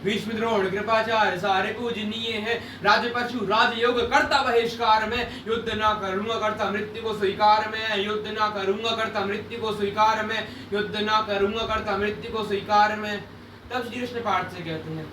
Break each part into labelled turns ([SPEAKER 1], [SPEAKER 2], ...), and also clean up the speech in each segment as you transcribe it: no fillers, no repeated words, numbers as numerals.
[SPEAKER 1] भीष्म द्रोण कृपाचार्य सारे पूजनीय है। राजपशु राजयोग करता बहिष्कार में, युद्ध ना करूंगा करता मृत्यु को स्वीकार में, युद्ध ना करूंगा करता मृत्यु को स्वीकार में, युद्ध ना करूंगा करता मृत्यु को स्वीकार में। तब श्री कृष्ण पाठ से कहते हैं,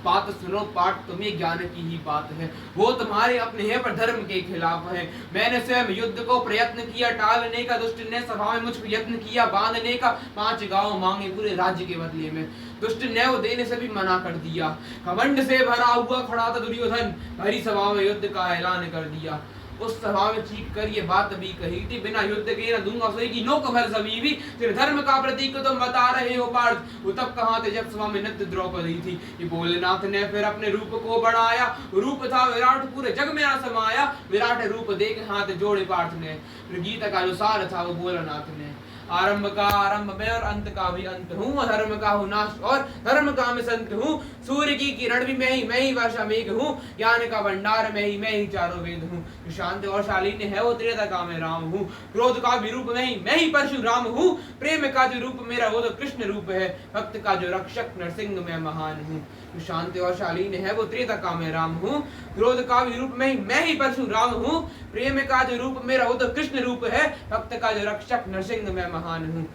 [SPEAKER 1] बात सुनो पाठ तुम्हें ज्ञान की ही बात है, वो तुम्हारे अपने है पर धर्म के खिलाफ है। मैंने स्वयं युद्ध को प्रयत्न किया टालने का, दुष्ट ने सभा में मुझ पर यत्न किया बांधने का, 5 गांव मांगे पूरे राज्य के बदले में, दुष्ट ने वो देने से भी मना कर दिया। घमंड से भरा हुआ खड़ा था दुर्योधन, भरी सभा में युद्ध का ऐलान कर दिया। उस सभा में चीख कर ये बात भी कही थी, बिना युद्ध के न दूंगा सोई की लोक भर सभी भी, तेरे धर्म का प्रतीक तुम बता रहे हो पार्थ। वो तब कहाँ थे जब सभा में नृत्य द्रौपदी थी। ये भोलेनाथ ने फिर अपने रूप को बढ़ाया, रूप था विराट पूरे जग में आ समाया, विराट रूप देख हाथ जोड़े पार्थ ने, गीता का जो सार था वो भोलेनाथ ने। आरंभ का आरंभ में और अंत का भी अंत हूँ, धर्म का हूँ नाश और धर्म का मैं संत हूँ। सूर्य की किरण भी मैं ही वर्षा मेघ हूँ, ज्ञान का भंडार मैं ही चारों वेद हूँ। जो शांत और शालीन है वो त्रेता का मैं राम हूँ, क्रोध का भी रूप मैं ही परशुराम हूँ। प्रेम का जो रूप मेरा वो तो कृष्ण रूप है, भक्त का जो रक्षक नरसिंह मैं महान हूँ। जो शांत और शालीन है वो त्रेता का मैं राम हूँ, क्रोध का भी रूप मैं ही परशुराम हूँ। प्रेम का जो रूप मेरा वो तो कृष्ण रूप है, भक्त का जो रक्षक नरसिंह मैं महान हूँ।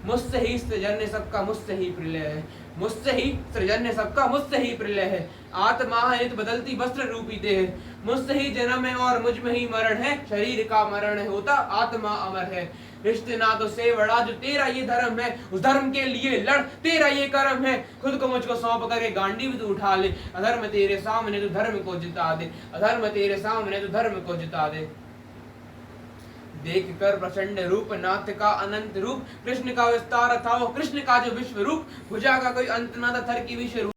[SPEAKER 1] मुझसे ही सृजन सबका मुझसे ही प्रलय है, मुझसे ही सृजन सबका मुझसे ही प्रलय है। आत्मा है नित बदलती वस्त्र रूपी देह, मुझसे ही जन्म है और मुझ में ही मरण है। शरीर का मरण है होता आत्मा अमर है। रिश्ते नातों से बड़ा जो तेरा ये धर्म है, उस धर्म के लिए लड़ तेरा ये कर्म है। खुद को मुझको सौंप करके गांडी भी तू उठा ले, अधर्म तेरे सामने तो धर्म को जिता दे, अधर्म तेरे सामने तो धर्म को जिता दे। देख कर प्रचंड रूप नाथ का अनंत रूप, कृष्ण का विस्तार था वो कृष्ण का जो विश्व रूप, भुजा का कोई अंत ना था थर की विश्व रूप।